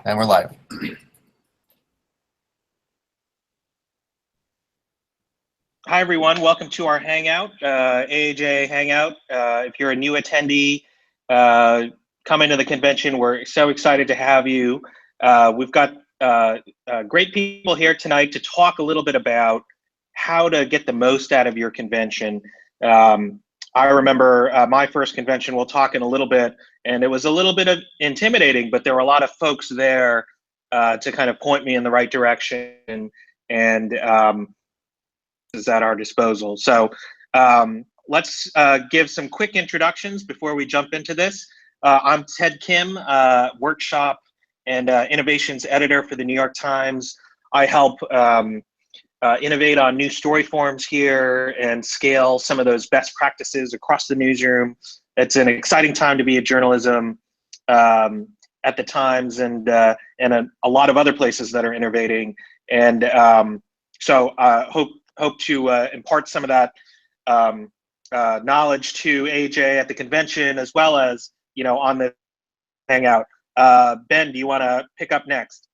And we're live. Hi, everyone. Welcome to our Hangout, AAJ Hangout. If you're a new attendee coming to the convention, we're so excited to have you. We've got great people here tonight to talk a little bit about how to get the most out of your convention. I remember my first convention, we'll talk in a little bit, and it was a little bit intimidating, but there were a lot of folks there to kind of point me in the right direction and is at our disposal. So let's give some quick introductions before we jump into this. I'm Ted Kim, workshop and innovations editor for the New York Times. I help innovate on new story forms here and scale some of those best practices across the newsroom. It's an exciting time to be in journalism at the Times and a lot of other places that are innovating. And so hope to impart some of that knowledge to AJ at the convention, as well as, on the Hangout. Ben, do you want to pick up next?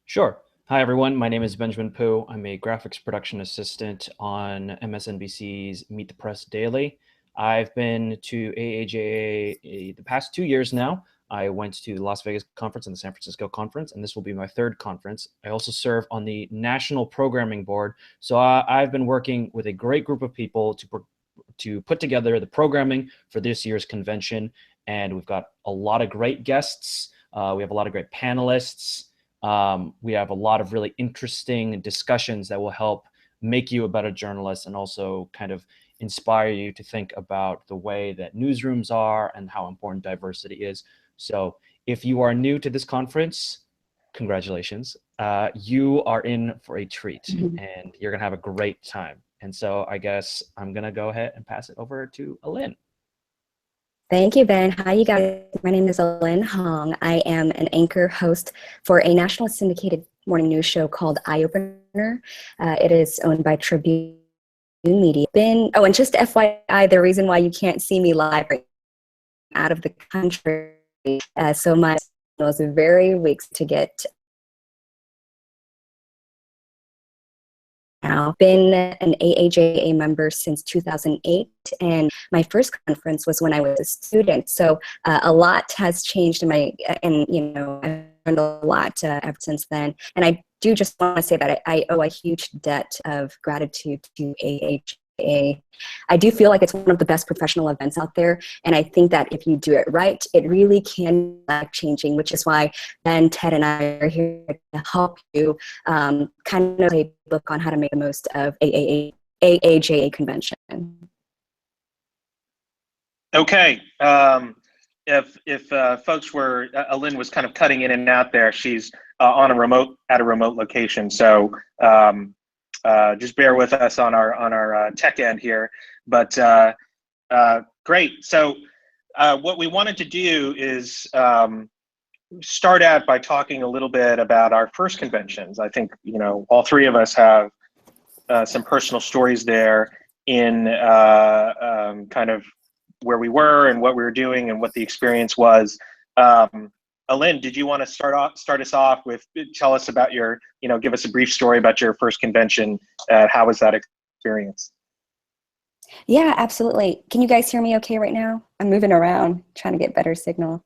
Sure. Hi, everyone. My name is Benjamin Poo. I'm a graphics production assistant on MSNBC's Meet the Press Daily. I've been to AAJA the past 2 years now. I went to the Las Vegas conference and the San Francisco conference, and this will be my third conference. I also serve on the National Programming Board. So I've been working with a great group of people to put together the programming for this year's convention. And we've got a lot of great guests. We have a lot of great panelists. We have a lot of really interesting discussions that will help make you a better journalist and also kind of inspire you to think about the way that newsrooms are and how important diversity is. So if you are new to this conference, congratulations. You are in for a treat and you're gonna have a great time. And so I guess I'm gonna go ahead and pass it over to Alin. Thank you, Ben. Hi, you guys. My name is Alin Hong. I am an anchor host for a national syndicated morning news show called Eye Opener. It is owned by Tribune Media. And just FYI, the reason why you can't see me live right out of the country, so my was very weak to get. Now, been an AAJA member since 2008, and my first conference was when I was a student. So a lot has changed in I've learned a lot ever since then. And I do just want to say that I owe a huge debt of gratitude to AAJA. I do feel like it's one of the best professional events out there, and I think that if you do it right, it really can be life-changing, which is why Ben, Ted, and I are here to help you kind of a book on how to make the most of AAJA convention. Okay. If folks were, Alin was kind of cutting in and out there. She's at a remote location, so just bear with us on our tech end here. But great. So what we wanted to do is start out by talking a little bit about our first conventions. I think all three of us have some personal stories there in kind of where we were and what we were doing and what the experience was. Alin, did you want to start us off with, tell us about your, give us a brief story about your first convention. How was that experience? Yeah, absolutely. Can you guys hear me okay right now? I'm moving around, trying to get better signal.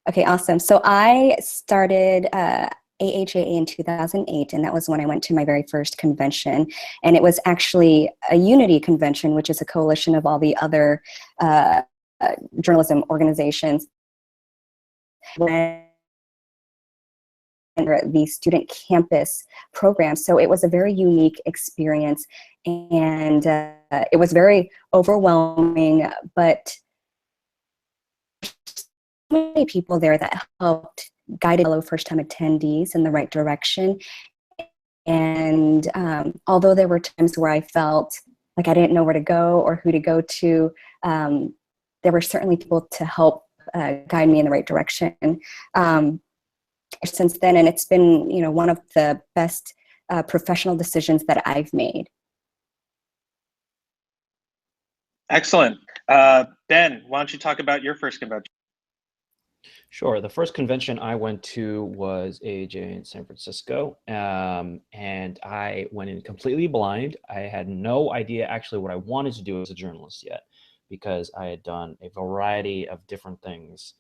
Okay, awesome. So I started AAJA in 2008, and that was when I went to my very first convention. And it was actually a unity convention, which is a coalition of all the other journalism organizations. And the student campus program. So it was a very unique experience, and it was very overwhelming, but many people there that helped guide fellow first-time attendees in the right direction. And although there were times where I felt like I didn't know where to go or who to go to, there were certainly people to help guide me in the right direction. Since then, and it's been one of the best professional decisions that I've made. Excellent. Ben, why don't you talk about your first convention? Sure. The first convention I went to was AAJ in San Francisco, and I went in completely blind. I had no idea actually what I wanted to do as a journalist yet, because I had done a variety of different things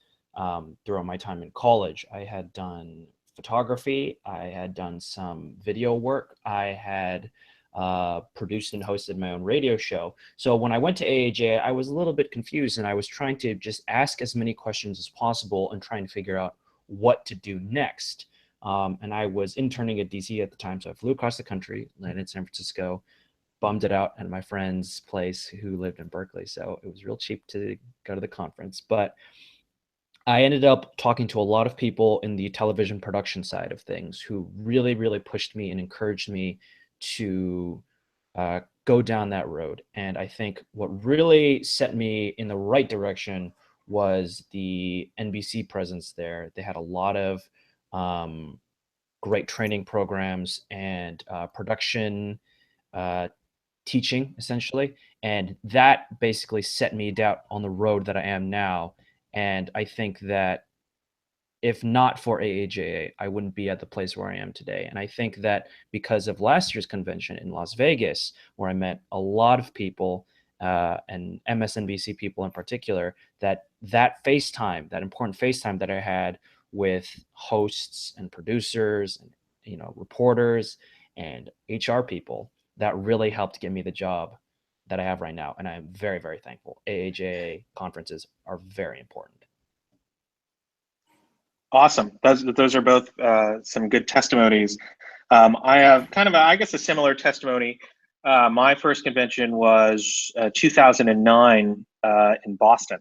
throughout my time in college. I had done photography, I had done some video work, I had produced and hosted my own radio show. So when I went to AAJ, I was a little bit confused, and I was trying to just ask as many questions as possible and trying to figure out what to do next. And I was interning at DC at the time, so I flew across the country, landed in San Francisco, bummed it out at my friend's place who lived in Berkeley. So it was real cheap to go to the conference. But I ended up talking to a lot of people in the television production side of things who really, really pushed me and encouraged me to go down that road. And I think what really set me in the right direction was the NBC presence there. They had a lot of great training programs and production teaching, essentially. And that basically set me down on the road that I am now. And I think that if not for AAJA, I wouldn't be at the place where I am today. And I think that because of last year's convention in Las Vegas, where I met a lot of people and MSNBC people in particular, that FaceTime, that important FaceTime that I had with hosts and producers and reporters and HR people, that really helped get me the job that I have right now. And I'm very, very thankful. AAJA conferences are very important. Awesome. Those are both some good testimonies. I have kind of, I guess, a similar testimony. My first convention was 2009 in Boston,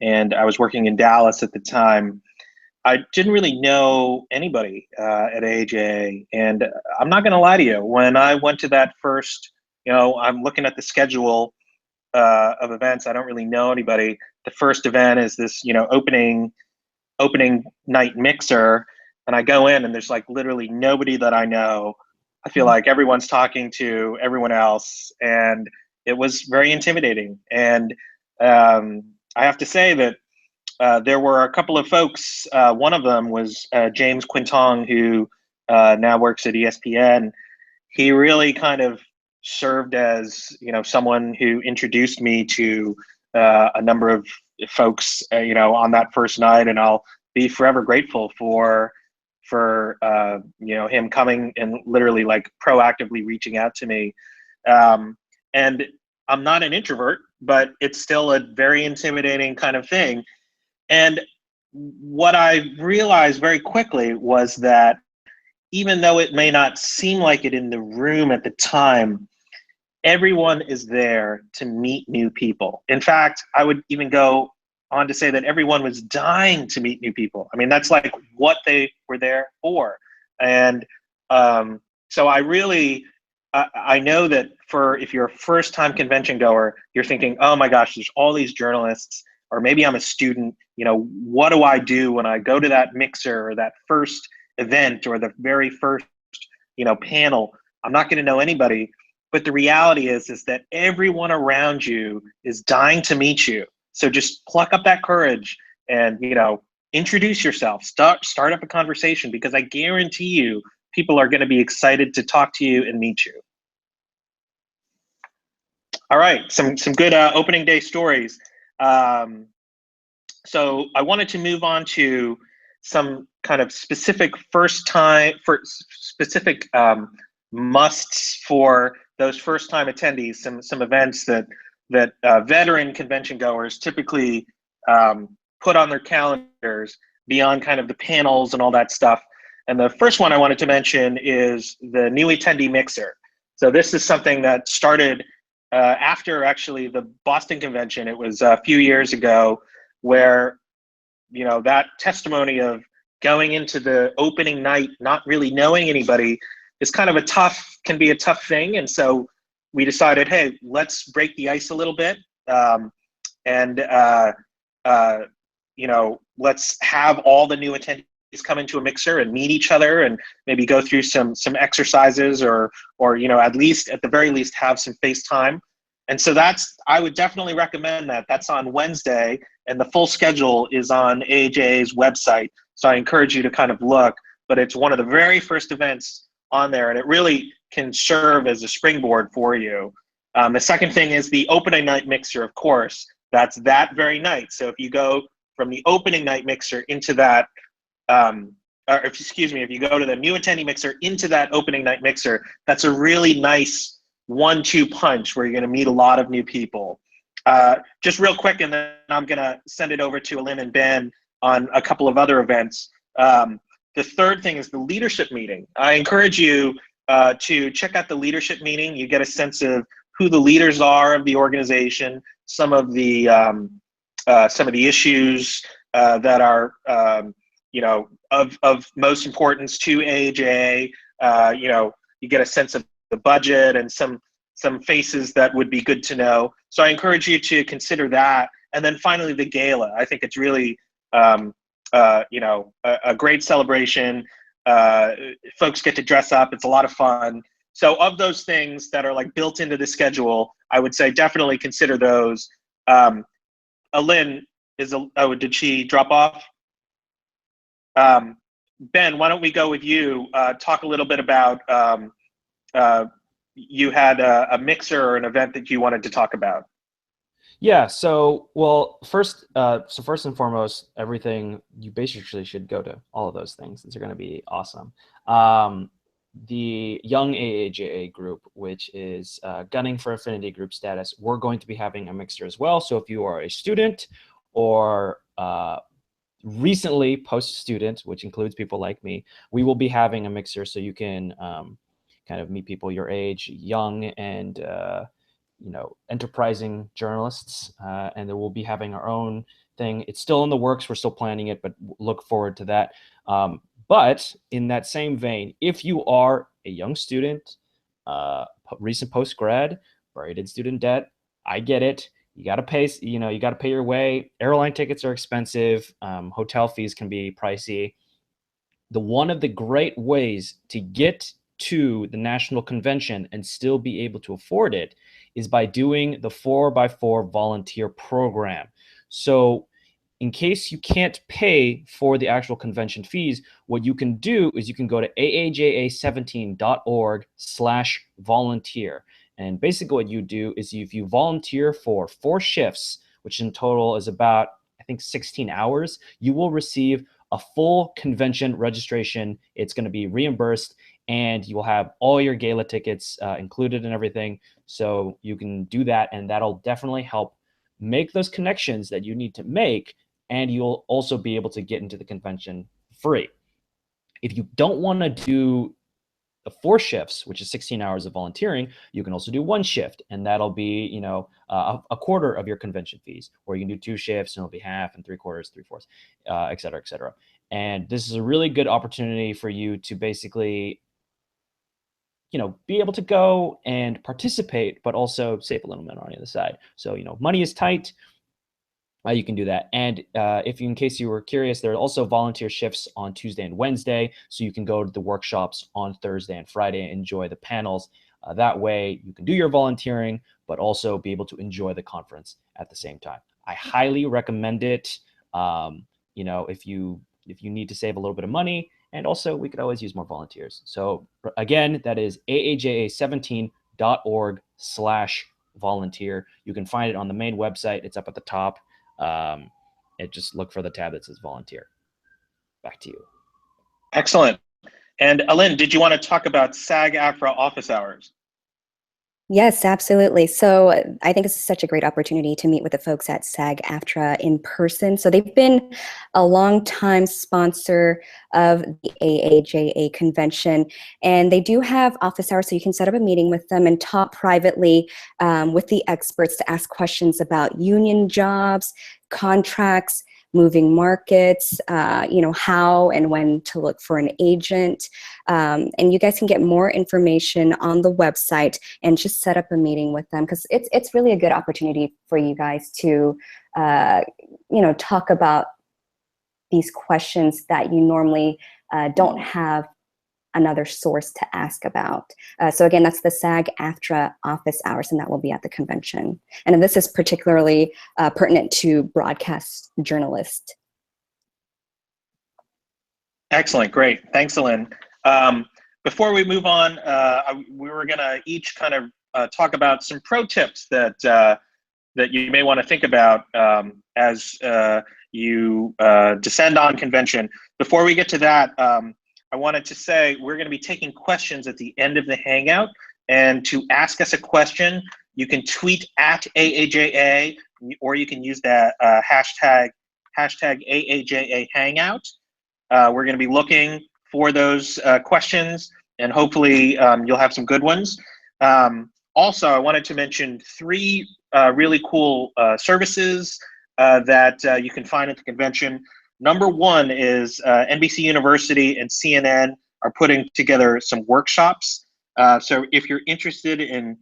and I was working in Dallas at the time. I didn't really know anybody at AAJ, and I'm not going to lie to you. When I went to that first, I'm looking at the schedule of events. I don't really know anybody. The first event is this, opening night mixer, and I go in and there's like literally nobody that I know. I feel like everyone's talking to everyone else, and it was very intimidating. And I have to say that there were a couple of folks. One of them was James Quintong, who now works at ESPN. He really kind of served as someone who introduced me to a number of folks on that first night, and I'll be forever grateful for him coming and literally like proactively reaching out to me. And I'm not an introvert, but it's still a very intimidating kind of thing. And what I realized very quickly was that even though it may not seem like it in the room at the time, everyone is there to meet new people. In fact, I would even go on to say that everyone was dying to meet new people. I mean, that's like what they were there for. And so I really, I know that if you're a first-time convention goer, you're thinking, oh my gosh, there's all these journalists, or maybe I'm a student, what do I do when I go to that mixer or that first event or the very first, panel? I'm not going to know anybody. But the reality is that everyone around you is dying to meet you. So just pluck up that courage and, introduce yourself, start up a conversation, because I guarantee you people are going to be excited to talk to you and meet you. All right, some good opening day stories. So I wanted to move on to some kind of specific specific musts for those first-time attendees, some events that veteran convention goers typically put on their calendars beyond kind of the panels and all that stuff. And the first one I wanted to mention is the new attendee mixer. So this is something that started after actually the Boston convention. It was a few years ago, where that testimony of going into the opening night not really knowing anybody is kind of can be a tough thing. And so we decided, hey, let's break the ice a little bit, and let's have all the new attendees come into a mixer and meet each other, and maybe go through some exercises, or at the very least have some FaceTime. And so I would definitely recommend that. That's on Wednesday, and the full schedule is on AAJA's website. So I encourage you to kind of look, but it's one of the very first events on there, and it really can serve as a springboard for you. The second thing is the opening night mixer, of course. That's that very night. So if you go from the opening night mixer into that, or excuse me, if you go to the new attendee mixer into that opening night mixer, that's a really nice 1-2 punch where you're going to meet a lot of new people. Just real quick, and then I'm going to send it over to Alin and Ben on a couple of other events. The third thing is the leadership meeting. I encourage you to check out the leadership meeting. You get a sense of who the leaders are of the organization, some of the issues that are of most importance to AAJA. You get a sense of the budget and some faces that would be good to know. So I encourage you to consider that. And then finally, the gala. I think it's really a great celebration. Folks get to dress up. It's a lot of fun. So of those things that are like built into the schedule, I would say definitely consider those. Alin, did she drop off? Ben, why don't we go with you? Talk a little bit about, you had a mixer or an event that you wanted to talk about. Yeah, so first and foremost, everything, you basically should go to all of those things. These are going to be awesome. The Young AAJA group, which is gunning for affinity group status, we're going to be having a mixer as well. So if you are a student or recently post-student, which includes people like me, we will be having a mixer so you can kind of meet people your age, young and enterprising journalists, and then we'll be having our own thing. It's still in the works. We're still planning it, but look forward to that. But in that same vein, if you are a young student, recent post-grad, buried in student debt, I get it. You got to pay, you got to pay your way. Airline tickets are expensive. Hotel fees can be pricey. One of the great ways to get to the national convention and still be able to afford it is by doing the 4x4 volunteer program. So in case you can't pay for the actual convention fees, what you can do is you can go to aaja17.org/volunteer. And basically what you do is if you volunteer for 4 shifts, which in total is about, I think, 16 hours, you will receive a full convention registration. It's going to be reimbursed, and you will have all your gala tickets included and everything. So you can do that, and that'll definitely help make those connections that you need to make, and you'll also be able to get into the convention free. If you don't want to do the 4 shifts, which is 16 hours of volunteering, you can also do 1 shift, and that'll be, a quarter of your convention fees. Or you can do 2 shifts, and it'll be half and 3/4, 3/4, et cetera, et cetera. And this is a really good opportunity for you to basically, be able to go and participate, but also save a little bit on the other side. So, money is tight. You can do that. And in case you were curious, there are also volunteer shifts on Tuesday and Wednesday. So you can go to the workshops on Thursday and Friday and enjoy the panels. That way you can do your volunteering, but also be able to enjoy the conference at the same time. I highly recommend it. If you need to save a little bit of money, and also we could always use more volunteers. So again, that is aaja17.org/volunteer. You can find it on the main website. It's up at the top. Just look for the tab that says volunteer. Back to you. Excellent. And Alin, did you want to talk about SAG-AFTRA office hours? Yes, absolutely. So I think it's such a great opportunity to meet with the folks at SAG-AFTRA in person. So they've been a long-time sponsor of the AAJA convention, and they do have office hours, so you can set up a meeting with them and talk privately with the experts to ask questions about union jobs, contracts, moving markets, how and when to look for an agent. And you guys can get more information on the website and just set up a meeting with them, because it's really a good opportunity for you guys to, talk about these questions that you normally don't have another source to ask about. So again, that's the SAG-AFTRA office hours, and that will be at the convention. And this is particularly pertinent to broadcast journalists. Excellent, great. Thanks, Ellen. Before we move on, we were gonna each kind of talk about some pro tips that that you may want to think about as you descend on convention. Before we get to that, I wanted to say we're going to be taking questions at the end of the Hangout. And to ask us a question, you can tweet at AAJA, or you can use that hashtag AAJA Hangout. We're going to be looking for those questions, and hopefully you'll have some good ones. Also, I wanted to mention 3 really cool services that you can find at the convention. Number 1 is NBC University and CNN are putting together some workshops. So if you're interested in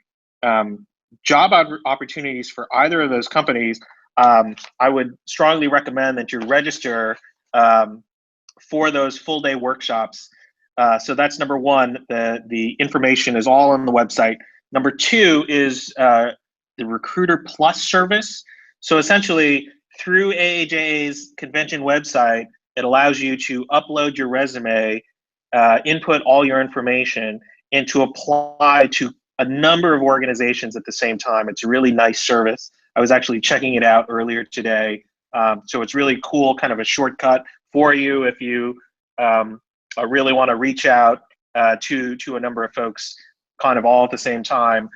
job opportunities for either of those companies, I would strongly recommend that you register for those full-day workshops. So that's number 1. The information is all on the website. Number 2 is the Recruiter Plus service. So essentially, through AAJA's convention website, it allows you to upload your resume, input all your information, and to apply to a number of organizations at the same time. It's a really nice service. I was actually checking it out earlier today. So it's really cool, kind of a shortcut for you if you really want to reach out to a number of folks kind of all at the same time.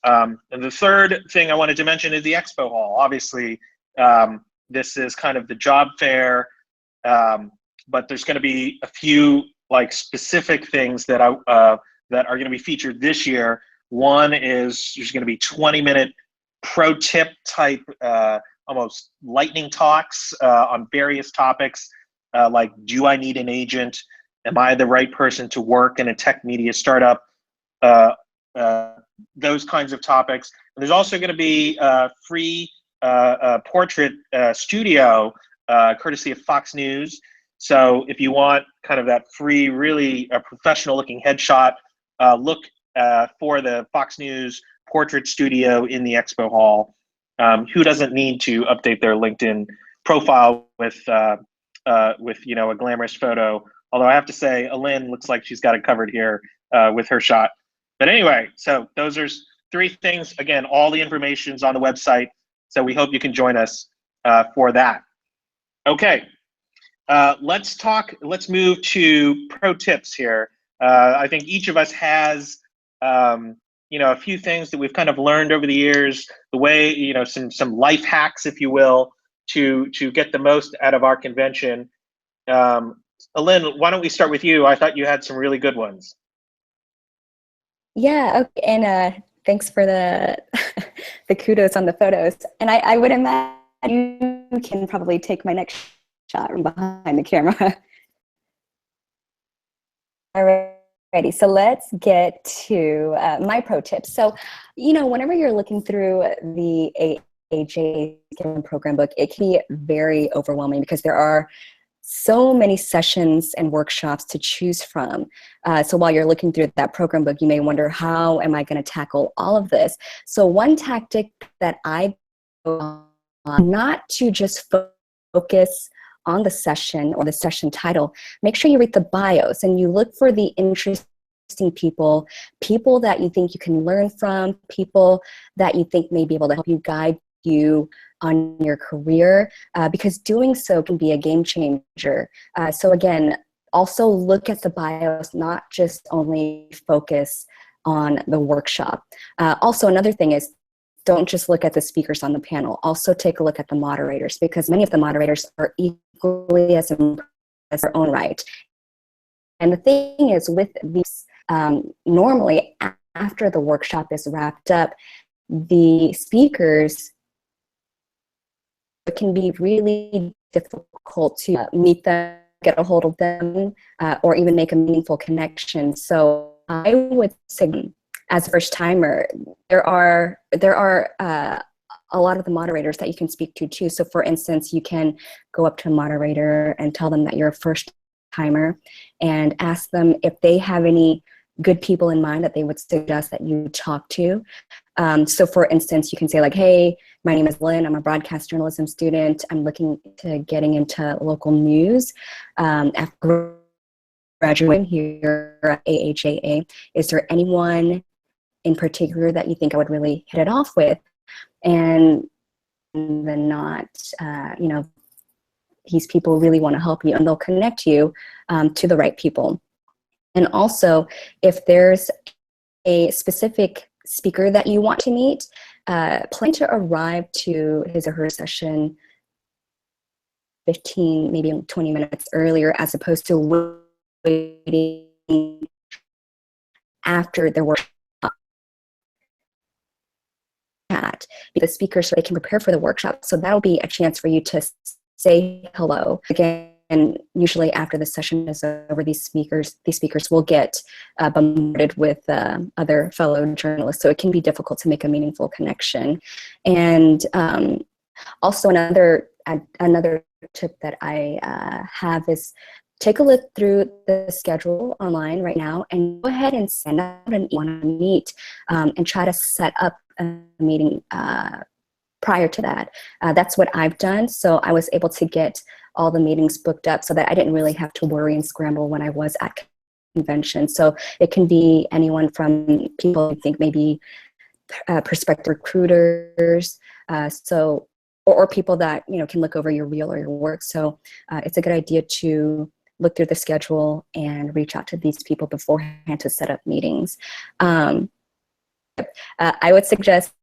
And the third thing I wanted to mention is the Expo Hall. Obviously, this is kind of the job fair, but there's going to be a few like specific things that that are going to be featured this year. One is there's going to be 20-minute pro tip type, almost lightning talks on various topics, like do I need an agent? Am I the right person to work in a tech media startup? Those kinds of topics. And there's also going to be free portrait studio courtesy of Fox News. So if you want kind of that free, really professional looking headshot, look for the Fox News portrait studio in the Expo Hall. Who doesn't need to update their LinkedIn profile with you know, a glamorous photo? Although I have to say, Alin looks like she's got it covered here with her shot. But anyway, so those are 3 things. Again, all the information's on the website. So we hope you can join us for that. Okay, let's move to pro tips here. I think each of us has, you know, a few things that we've kind of learned over the years, the way, you know, some life hacks, if you will, to get the most out of our convention. Alin, why don't we start with you? I thought you had some really good ones. Yeah, okay, and thanks for the the kudos on the photos. And I would imagine you can probably take my next shot from behind the camera. Alrighty, so let's get to my pro tips. So, you know, whenever you're looking through the AAJ program book, it can be very overwhelming because there are so many sessions and workshops to choose from. So while you're looking through that program book, you may wonder, how am I going to tackle all of this? So one tactic that I go on, not to just focus on the session or the session title, make sure you read the bios and you look for the interesting people that you think you can learn from, people that you think may be able to help you guide you on your career, because doing so can be a game changer. So again, also look at the bios, not just only focus on the workshop. Also, another thing is, don't just look at the speakers on the panel. Also take a look at the moderators, because many of the moderators are equally as impressive as their own right. And the thing is, with these, normally after the workshop is wrapped up, the speakers, it can be really difficult to meet them, get a hold of them, or even make a meaningful connection. So I would say, as a first timer, there are a lot of the moderators that you can speak to too. So for instance, you can go up to a moderator and tell them that you're a first timer and ask them if they have any good people in mind that they would suggest that you talk to. So for instance, you can say like, hey, my name is Lynn. I'm a broadcast journalism student. I'm looking to getting into local news. After graduating here at AAJA, is there anyone in particular that you think I would really hit it off with? And then not, you know, these people really want to help you and they'll connect you to the right people. And also, if there's a specific speaker that you want to meet, plan to arrive to his or her session 15, maybe 20 minutes earlier, as opposed to waiting after their workshop. The speakers, so they can prepare for the workshop. So that'll be a chance for you to say hello again. And usually after the session is over, these speakers will get bombarded with other fellow journalists. So it can be difficult to make a meaningful connection. And also another tip that I have is take a look through the schedule online right now and go ahead and send out an email to meet and try to set up a meeting prior to that. That's what I've done. So I was able to get all the meetings booked up so that I didn't really have to worry and scramble when I was at convention. So it can be anyone from people who think maybe prospective recruiters, or people that, you know, can look over your reel or your work. So it's a good idea to look through the schedule and reach out to these people beforehand to set up meetings. I would suggest,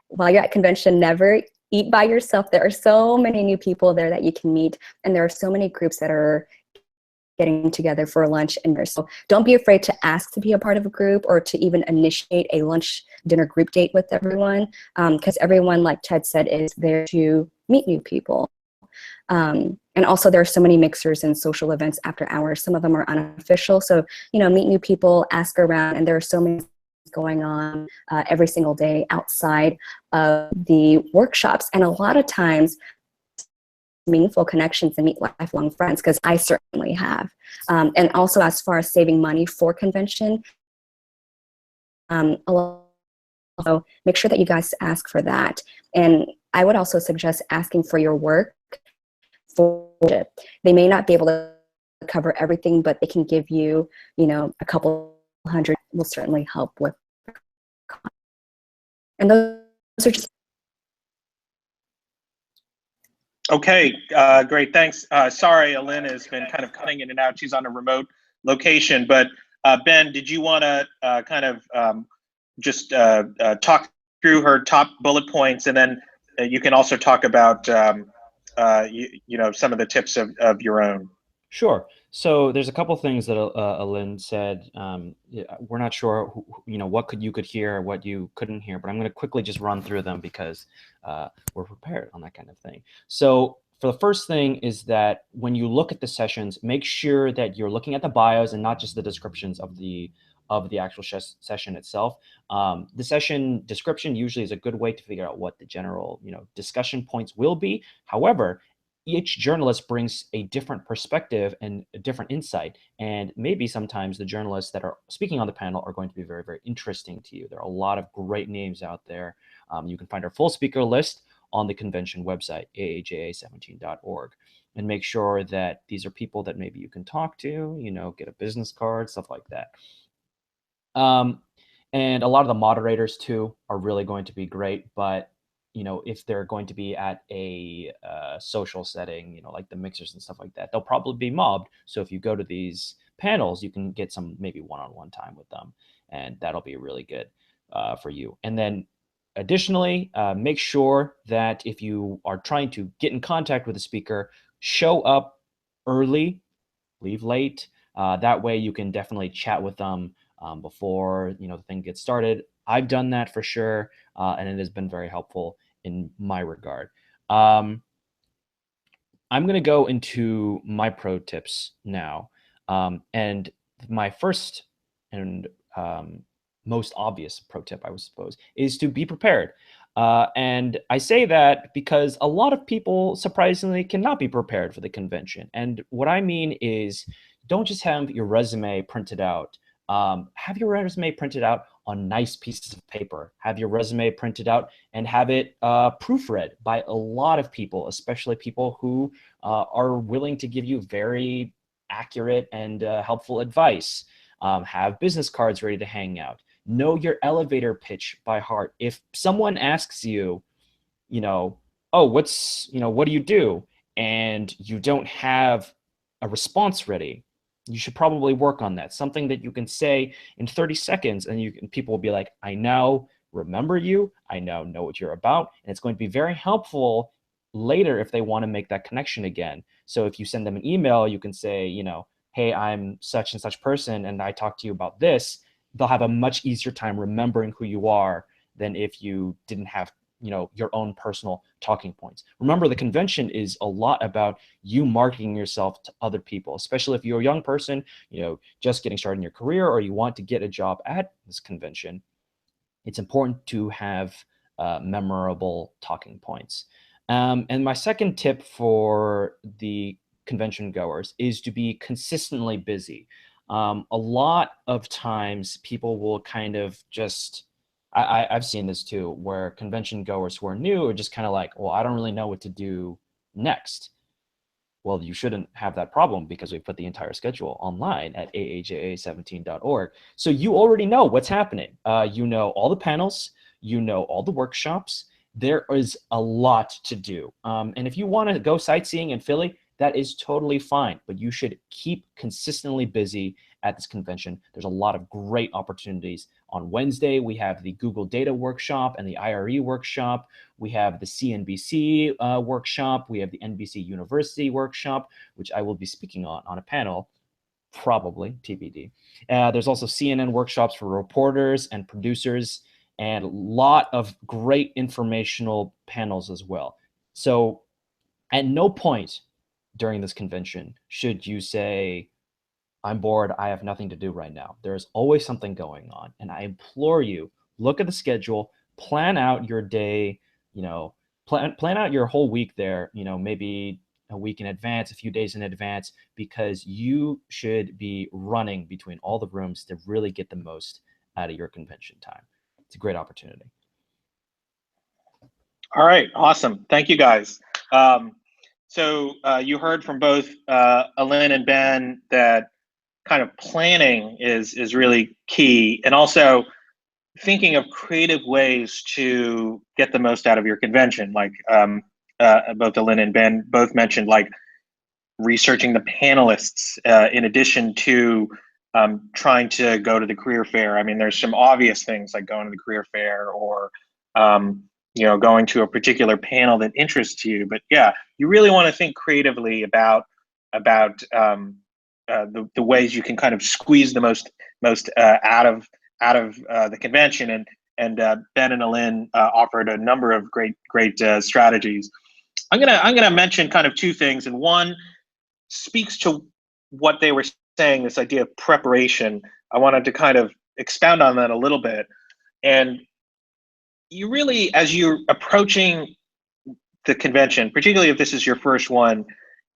while you're at convention, never eat by yourself. There are so many new people there that you can meet, and there are so many groups that are getting together for lunch and dinner. So don't be afraid to ask to be a part of a group or to even initiate a lunch dinner group date with everyone, because everyone, like Ted said, is there to meet new people. And also there are so many mixers and social events after hours. Some of them are unofficial. So, you know, meet new people, ask around, and there are so many going on every single day outside of the workshops. And a lot of times, meaningful connections and meet lifelong friends, because I certainly have. And also, as far as saving money for convention, also make sure that you guys ask for that. And I would also suggest asking for your work. They may not be able to cover everything, but they can give you, you know, a couple hundred. Will certainly help with. And those are just. Okay, great, thanks. Sorry, Alin has been kind of cutting in and out. She's on a remote location, but Ben, did you want to kind of just talk through her top bullet points, and then you can also talk about you know, some of the tips of your own. Sure. So there's a couple things that Alin said. We're not sure, you know, what you could hear, what you couldn't hear, but I'm going to quickly just run through them because we're prepared on that kind of thing. So for the first thing is that when you look at the sessions, make sure that you're looking at the bios and not just the descriptions of the actual session itself. The session description usually is a good way to figure out what the general, you know, discussion points will be. However, each journalist brings a different perspective and a different insight. And maybe sometimes the journalists that are speaking on the panel are going to be very, very interesting to you. There are a lot of great names out there. You can find our full speaker list on the convention website, aaja17.org. And make sure that these are people that maybe you can talk to, you know, get a business card, stuff like that. And a lot of the moderators too are really going to be great, but you know, if they're going to be at a social setting, you know, like the mixers and stuff like that, they'll probably be mobbed. So if you go to these panels, you can get some maybe one-on-one time with them, and that'll be really good for you. And then additionally, make sure that if you are trying to get in contact with a speaker, show up early, leave late. That way you can definitely chat with them before, you know, the thing gets started. I've done that for sure, and it has been very helpful in my regard. I'm going to go into my pro tips now. And my first and most obvious pro tip, I would suppose, is to be prepared. And I say that because a lot of people surprisingly cannot be prepared for the convention. And what I mean is, don't just have your resume printed out. Have your resume printed out on nice pieces of paper. Have your resume printed out and have it proofread by a lot of people, especially people who are willing to give you very accurate and helpful advice. Have business cards ready to hang out. Know your elevator pitch by heart. If someone asks you, oh, what do you do? And you don't have a response ready, you should probably work on that. Something that you can say in 30 seconds and people will be like, I now remember you. I now know what you're about. And it's going to be very helpful later if they want to make that connection again. So if you send them an email, you can say, hey, I'm such and such person, and I talked to you about this. They'll have a much easier time remembering who you are than if you didn't have your own personal talking points. Remember, the convention is a lot about you marketing yourself to other people, especially if you're a young person, just getting started in your career, or you want to get a job at this convention. It's important to have memorable talking points. And my second tip for the convention goers is to be consistently busy. A lot of times people will kind of just, I've seen this too, where convention goers who are new are just kind of like, well, I don't really know what to do next. Well, you shouldn't have that problem because we put the entire schedule online at aaja17.org. So you already know what's happening. You know all the panels, you know all the workshops. There is a lot to do. And if you want to go sightseeing in Philly, that is totally fine, but you should keep consistently busy at this convention. There's a lot of great opportunities. On Wednesday, we have the Google Data Workshop and the IRE Workshop. We have the CNBC Workshop. We have the NBC University Workshop, which I will be speaking on a panel, probably, TBD. There's also CNN workshops for reporters and producers, and a lot of great informational panels as well. So at no point during this convention should you say, I'm bored, I have nothing to do right now. There's always something going on. And I implore you, look at the schedule, plan out your day, plan out your whole week there, maybe a week in advance, a few days in advance, because you should be running between all the rooms to really get the most out of your convention time. It's a great opportunity. All right, awesome. Thank you, guys. So you heard from both Alin and Ben that kind of planning is really key, and also thinking of creative ways to get the most out of your convention. Like both Alin and Ben both mentioned, like researching the panelists in addition to trying to go to the career fair. I mean, there's some obvious things like going to the career fair or going to a particular panel that interests you. But yeah, you really want to think creatively about the ways you can kind of squeeze the most out of the convention. And Ben and Alin offered a number of great strategies. I'm gonna mention kind of two things, and one speaks to what they were saying, this idea of preparation. I wanted to kind of expound on that a little bit. And you really, as you're approaching the convention, particularly if this is your first one,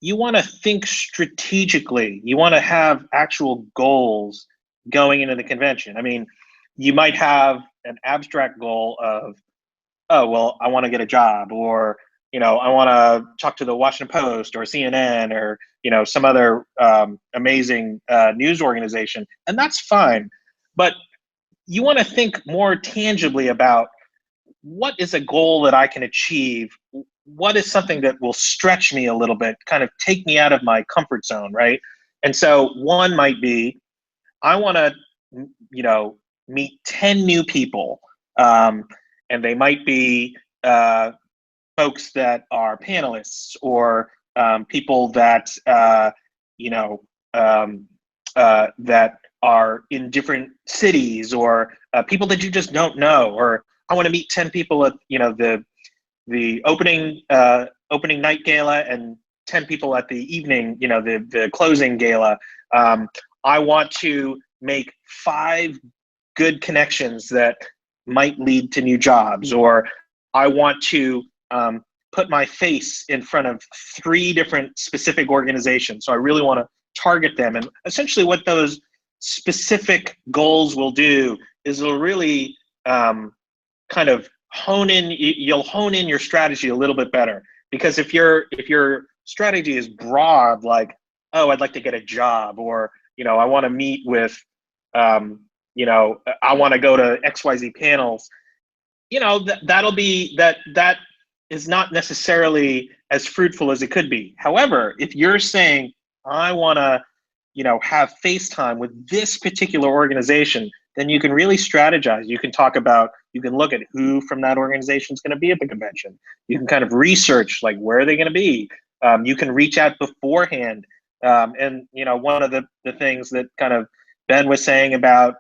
you want to think strategically. You want to have actual goals going into the convention. I mean, you might have an abstract goal of, oh, well, I want to get a job, or, I want to talk to the Washington Post or CNN or, some other amazing news organization. And that's fine. But you want to think more tangibly about, what is a goal that I can achieve? What is something that will stretch me a little bit, kind of take me out of my comfort zone, right? And so one might be, I want to, meet 10 new people. And they might be folks that are panelists, or people that, that are in different cities, or people that you just don't know. Or I want to meet 10 people at, the opening night gala, and 10 people at the evening, the closing gala. I want to make 5 good connections that might lead to new jobs, or I want to put my face in front of 3 different specific organizations. So I really want to target them. And essentially what those specific goals will do is it'll really kind of you'll hone in your strategy a little bit better. Because if your strategy is broad, like, oh, I'd like to get a job, or, I want to meet with, I want to go to XYZ panels, that is not necessarily as fruitful as it could be. However, if you're saying, I want to, have FaceTime with this particular organization, then you can really strategize. You can look at who from that organization is going to be at the convention. You can kind of research, like, where are they going to be? You can reach out beforehand. And, one of the things that kind of Ben was saying about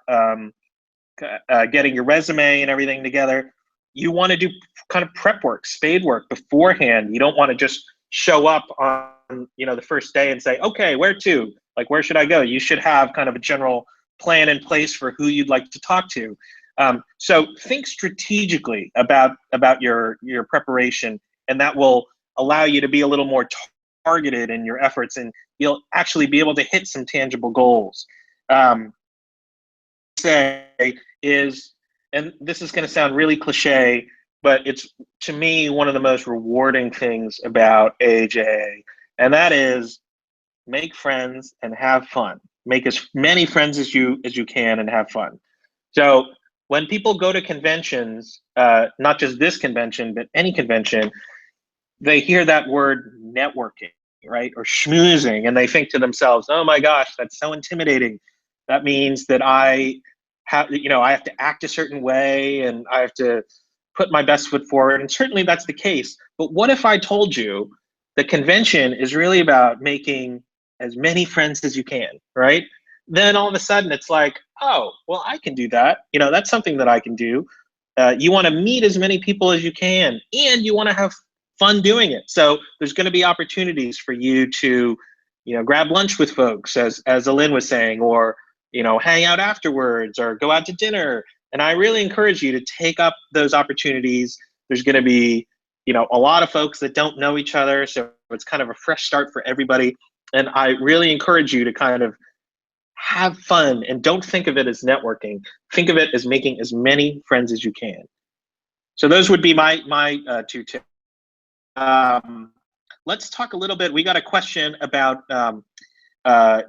getting your resume and everything together, you want to do kind of prep work, spade work beforehand. You don't want to just show up on, the first day and say, okay, where to? Like, where should I go? You should have kind of a general plan in place for who you'd like to talk to. So think strategically about your preparation, and that will allow you to be a little more targeted in your efforts, and you'll actually be able to hit some tangible goals. Say is, and this is going to sound really cliche, but it's, to me, one of the most rewarding things about AAJA, and that is make friends and have fun. Make as many friends as you can and have fun. So when people go to conventions, not just this convention, but any convention, they hear that word networking, right? Or schmoozing, and they think to themselves, oh my gosh, that's so intimidating. That means that I have to act a certain way, and I have to put my best foot forward. And certainly that's the case. But what if I told you the convention is really about making as many friends as you can, right? Then all of a sudden it's like, oh, well, I can do that. That's something that I can do. You want to meet as many people as you can, and you want to have fun doing it. So there's going to be opportunities for you to, grab lunch with folks, as Alin was saying, or, hang out afterwards, or go out to dinner. And I really encourage you to take up those opportunities. There's going to be, a lot of folks that don't know each other. So it's kind of a fresh start for everybody. And I really encourage you to kind of have fun, and don't think of it as networking. Think of it as making as many friends as you can. So those would be my 2 tips. Let's talk a little bit. We got a question about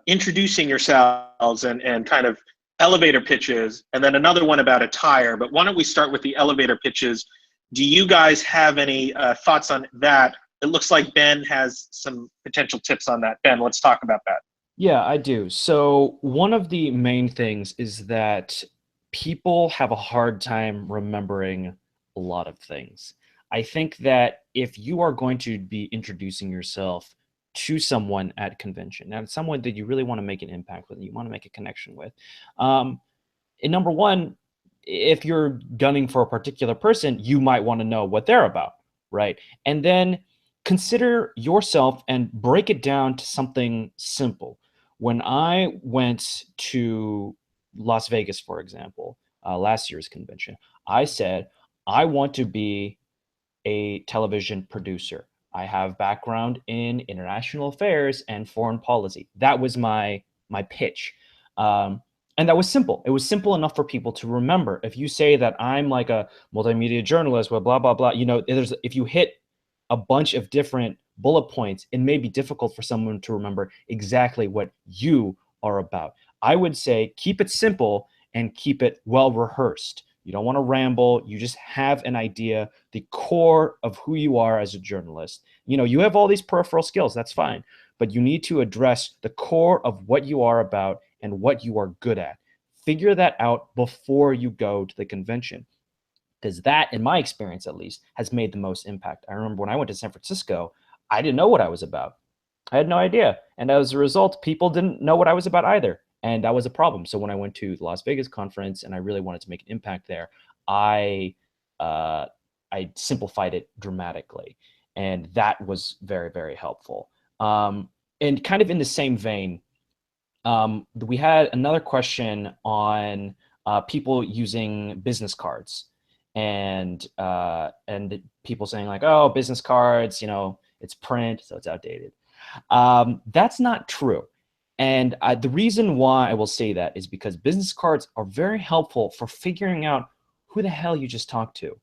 introducing yourselves and kind of elevator pitches, and then another one about attire. But why don't we start with the elevator pitches? Do you guys have any thoughts on that? It looks like Ben has some potential tips on that. Ben, let's talk about that. Yeah, I do. So one of the main things is that people have a hard time remembering a lot of things. I think that if you are going to be introducing yourself to someone at convention, and someone that you really want to make an impact with, you want to make a connection with, and number one, if you're gunning for a particular person, you might want to know what they're about, right? And then consider yourself and break it down to something simple. When I went to Las Vegas, for example, last year's convention, I said, I want to be a television producer. I have background in international affairs and foreign policy. That was my pitch. And that was simple. It was simple enough for people to remember. If you say that I'm like a multimedia journalist, blah, blah, blah, if you hit a bunch of different bullet points, it may be difficult for someone to remember exactly what you are about. I would say keep it simple and keep it well rehearsed. You don't want to ramble. You just have an idea, the core of who you are as a journalist. You have all these peripheral skills, that's fine, but you need to address the core of what you are about and what you are good at. Figure that out before you go to the convention, because that, in my experience at least, has made the most impact. I remember when I went to San Francisco, I didn't know what I was about. I had no idea. And as a result, people didn't know what I was about either. And that was a problem. So when I went to the Las Vegas conference and I really wanted to make an impact there, I simplified it dramatically. And that was very, very helpful. And kind of in the same vein, we had another question on people using business cards. and people saying like, oh, business cards, it's print, so it's outdated. That's not true. And the reason why I will say that is because business cards are very helpful for figuring out who the hell you just talked to,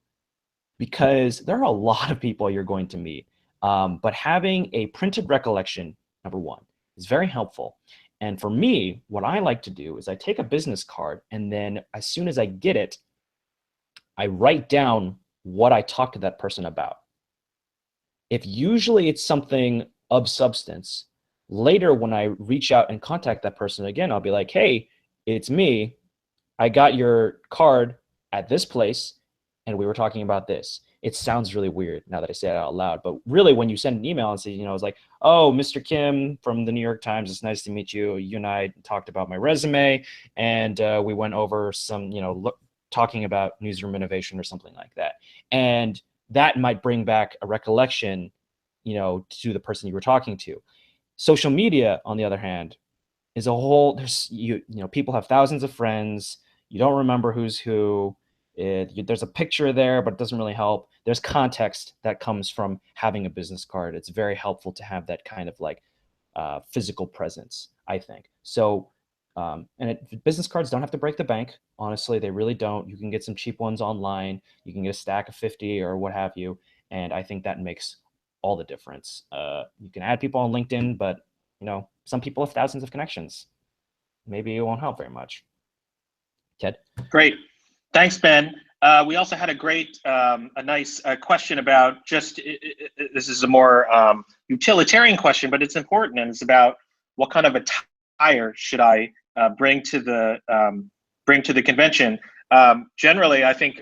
because there are a lot of people you're going to meet. But having a printed recollection, number one, is very helpful. And for me, what I like to do is I take a business card, and then as soon as I get it, I write down what I talked to that person about. If usually it's something of substance, later when I reach out and contact that person again, I'll be like, hey, it's me. I got your card at this place, and we were talking about this. It sounds really weird now that I say it out loud, but really when you send an email and say, it's like, oh, Mr. Kim from the New York Times, it's nice to meet you. You and I talked about my resume, and we went over some, talking about newsroom innovation or something like that. And that might bring back a recollection, to the person you were talking to. Social media, on the other hand, is a whole, people have thousands of friends. You don't remember who's who. There's a picture there, but it doesn't really help. There's context that comes from having a business card. It's very helpful to have that kind of like physical presence, I think. So, business cards don't have to break the bank. Honestly, they really don't. You can get some cheap ones online. You can get a stack of 50 or what have you. And I think that makes all the difference. You can add people on LinkedIn, but some people have thousands of connections. Maybe it won't help very much. Ted? Great. Thanks, Ben. We also had a nice question about just, this is a more utilitarian question, but it's important, and it's about what kind of attire should I bring to the convention. Generally, I think,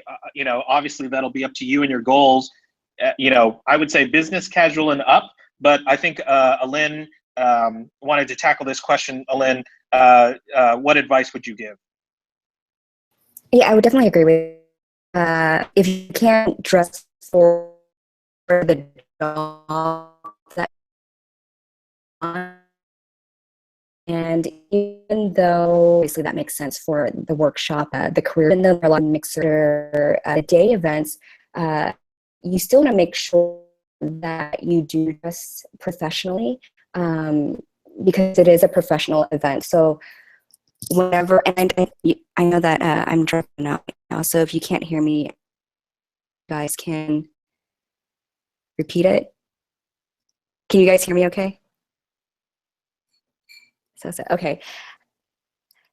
obviously that'll be up to you and your goals. I would say business casual and up, but I think Alin wanted to tackle this question. Alin, what advice would you give? Yeah, I would definitely agree with if you can't dress for the job that, and even though obviously that makes sense for the workshop, the career, even though there are a lot of mixer day events, you still want to make sure that you do dress professionally, because it is a professional event. So whenever, and I know that I'm dropping out now, so if you can't hear me, you guys can repeat it. Can you guys hear me okay? So okay.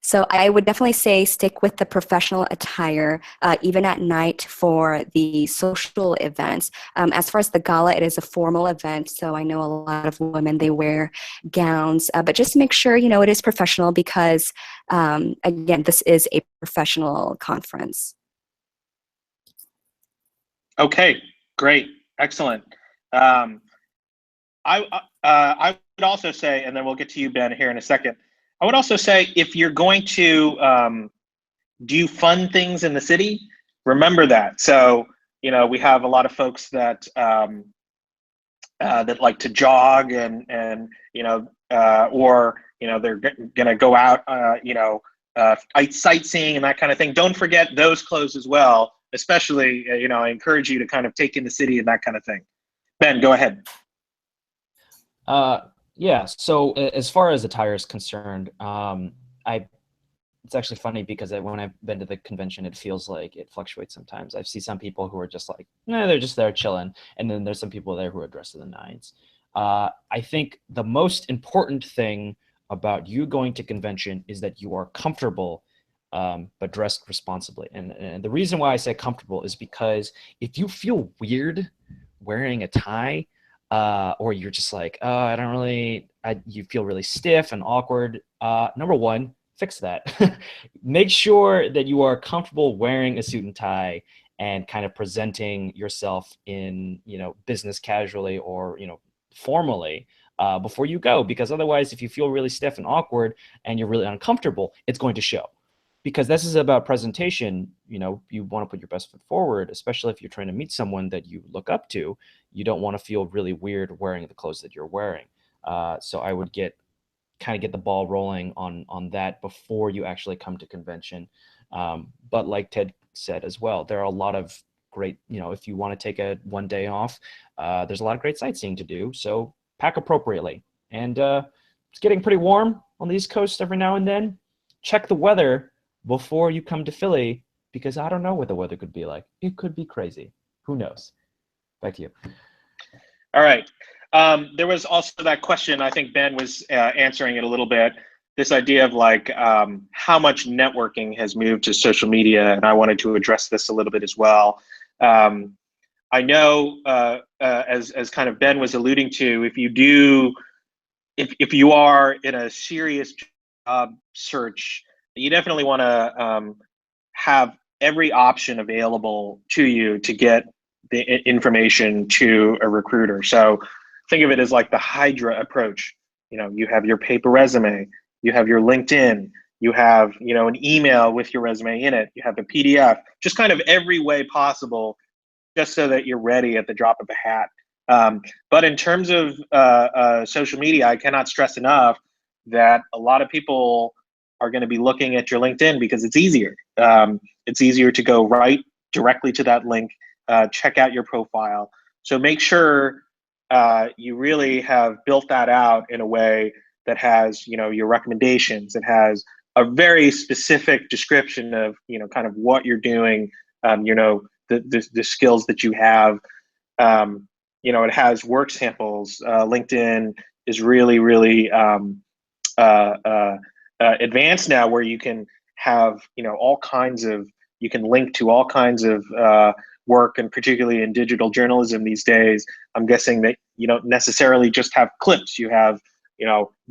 So I would definitely say stick with the professional attire, even at night for the social events. As far as the gala, it is a formal event, so I know a lot of women, they wear gowns, but just make sure, it is professional because, again, this is a professional conference. Okay, great, excellent. I would also say, and then we'll get to you, Ben, here in a second. I would also say, if you're going to do fun things in the city, remember that. So, we have a lot of folks that that like to jog and or they're gonna go out, sightseeing and that kind of thing. Don't forget those clothes as well. Especially, I encourage you to kind of take in the city and that kind of thing. Ben, go ahead. Yeah, so as far as attire is concerned, it's actually funny because when I've been to the convention, it feels like it fluctuates sometimes. I see some people who are just like, they're just there chilling. And then there's some people there who are dressed to the nines. I think the most important thing about you going to convention is that you are comfortable, but dressed responsibly. And the reason why I say comfortable is because if you feel weird wearing a tie, or you're just like, you feel really stiff and awkward. Number one, fix that. Make sure that you are comfortable wearing a suit and tie and kind of presenting yourself in, business casually or, formally before you go. Because otherwise, if you feel really stiff and awkward and you're really uncomfortable, it's going to show. Because this is about presentation. You want to put your best foot forward, especially if you're trying to meet someone that you look up to. You don't want to feel really weird wearing the clothes that you're wearing. So I would get the ball rolling on that before you actually come to convention. But like Ted said as well. There are a lot of great, if you want to take a one day off, there's a lot of great sightseeing to do. So pack appropriately. And it's getting pretty warm on the East Coast every now and then. Check the weather before you come to Philly, because I don't know what the weather could be like. It could be crazy. Who knows? Back to you. All right. There was also that question, I think Ben was answering it a little bit, this idea of like how much networking has moved to social media, and I wanted to address this a little bit as well. I know, as kind of Ben was alluding to, if you are in a serious job search, you definitely want to have every option available to you to get the information to a recruiter. So think of it as like the Hydra approach. You have your paper resume, you have your LinkedIn, you have, an email with your resume in it, you have a PDF, just kind of every way possible, just so that you're ready at the drop of a hat. But in terms of social media, I cannot stress enough that a lot of people are going to be looking at your LinkedIn because it's easier. It's easier to go right directly to that link, check out your profile. So make sure you really have built that out in a way that has, your recommendations. It has a very specific description of, kind of what you're doing, the skills that you have. It has work samples. LinkedIn is really, really advanced now, where you can have, all kinds of, you can link to all kinds of work, and particularly in digital journalism these days, I'm guessing that you don't necessarily just have clips. You have,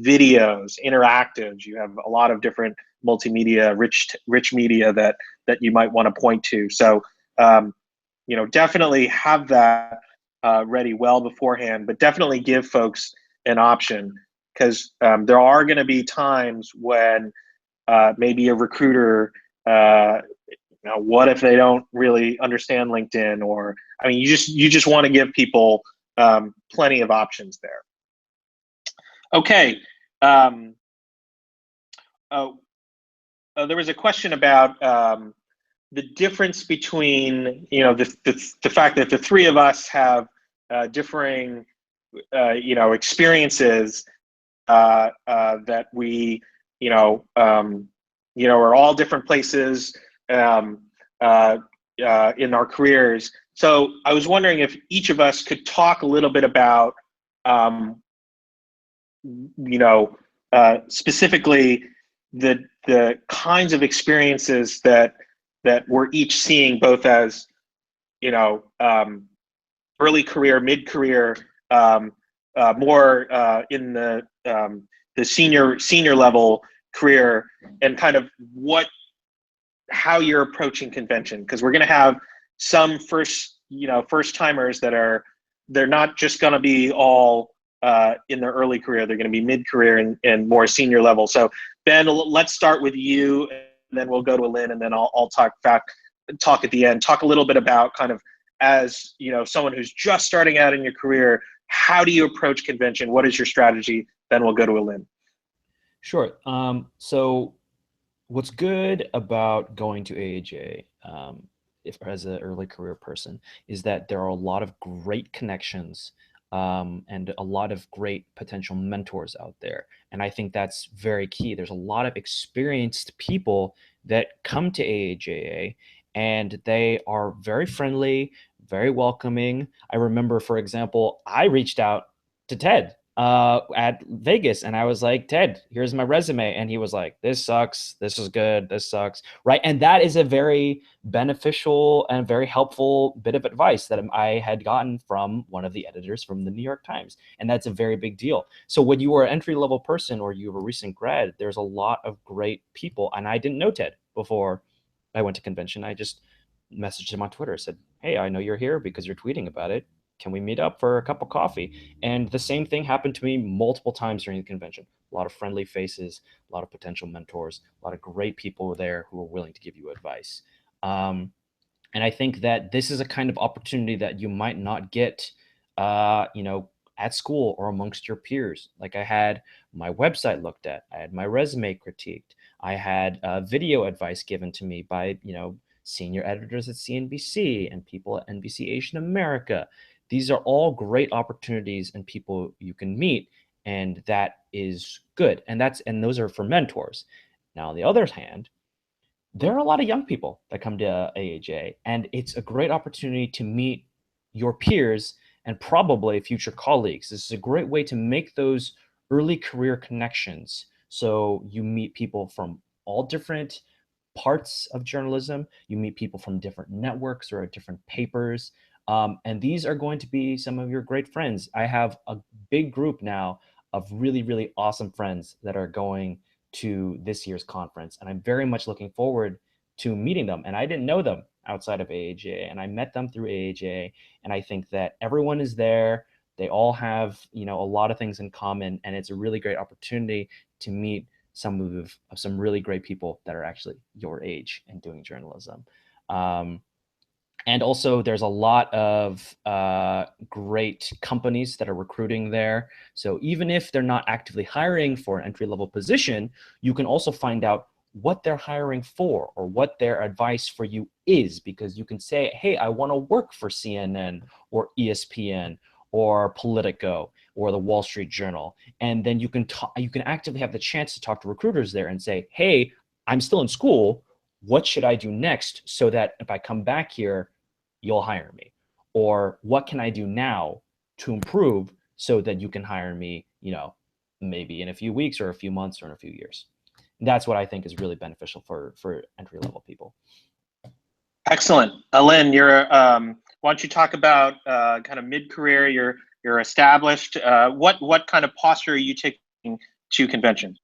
videos, interactives. You have a lot of different multimedia, rich media that you might want to point to. So, definitely have that ready well beforehand, but definitely give folks an option, because there are going to be times when maybe a recruiter, what if they don't really understand LinkedIn? Or, you just want to give people plenty of options there. Okay. There was a question about the difference between, the fact that the three of us have differing, experiences, that we, are all different places in our careers. So I was wondering if each of us could talk a little bit about, specifically the kinds of experiences that we're each seeing, both as, early career, mid-career, more in the senior level career, and kind of how you're approaching convention, because we're going to have some first timers they're not just going to be all in their early career. They're going to be mid-career and more senior level. So Ben, let's start with you, and then we'll go to Lynn, and then I'll talk at the end. Talk a little bit about kind of, as someone who's just starting out in your career, how do you approach convention? What is your strategy? Then we'll go to Lynn. Sure. So what's good about going to AAJ, if as an early career person, is that there are a lot of great connections and a lot of great potential mentors out there. And I think that's very key. There's a lot of experienced people that come to AAJA, and they are very friendly, very welcoming. I remember, for example, I reached out to Ted at Vegas, and I was like, Ted, here's my resume. And he was like, this sucks. This is good. This sucks. Right. And that is a very beneficial and very helpful bit of advice that I had gotten from one of the editors from the New York Times. And that's a very big deal. So when you are an entry-level person or you have a recent grad, there's a lot of great people. And I didn't know Ted before I went to convention. I just messaged him on Twitter, said, hey, I know you're here because you're tweeting about it. Can we meet up for a cup of coffee? And the same thing happened to me multiple times during the convention. A lot of friendly faces, a lot of potential mentors, a lot of great people there who are willing to give you advice. And I think that this is a kind of opportunity that you might not get, at school or amongst your peers. Like, I had my website looked at, I had my resume critiqued, I had video advice given to me by, senior editors at CNBC and people at NBC Asian America. These are all great opportunities and people you can meet, and that is good. And those are for mentors. Now, on the other hand, there are a lot of young people that come to AAJ, and it's a great opportunity to meet your peers and probably future colleagues. This is a great way to make those early career connections. So you meet people from all different parts of journalism. You meet people from different networks or different papers. And these are going to be some of your great friends. I have a big group now of really, really awesome friends that are going to this year's conference. And I'm very much looking forward to meeting them. And I didn't know them outside of AAJ, and I met them through AAJ. And I think that everyone is there. They all have, a lot of things in common, and it's a really great opportunity to meet some really great people that are actually your age and doing journalism. And also, there's a lot of great companies that are recruiting there. So even if they're not actively hiring for an entry-level position, you can also find out what they're hiring for or what their advice for you is, because you can say, hey, I want to work for CNN or ESPN or Politico or the Wall Street Journal. And then you can actively have the chance to talk to recruiters there and say, hey, I'm still in school. What should I do next so that if I come back here, you'll hire me? Or what can I do now to improve so that you can hire me, maybe in a few weeks or a few months or in a few years? And that's what I think is really beneficial for entry-level people. Excellent. Alin, why don't you talk about kind of mid-career, you're established. What kind of posture are you taking to convention?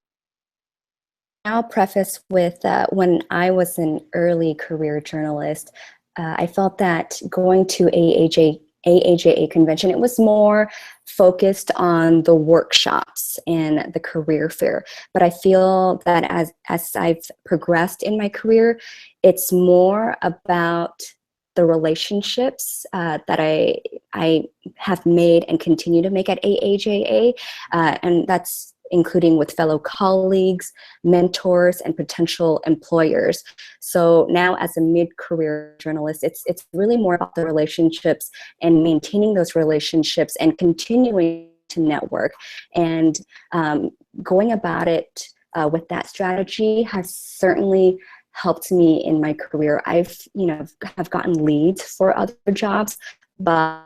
I'll preface with when I was an early career journalist, I felt that going to AAJA convention, it was more focused on the workshops and the career fair. But I feel that as I've progressed in my career, it's more about the relationships that I have made and continue to make at AAJA, and that's including with fellow colleagues, mentors, and potential employers. So now as a mid-career journalist, it's really more about the relationships and maintaining those relationships and continuing to network. And going about it with that strategy has certainly helped me in my career. I've gotten leads for other jobs by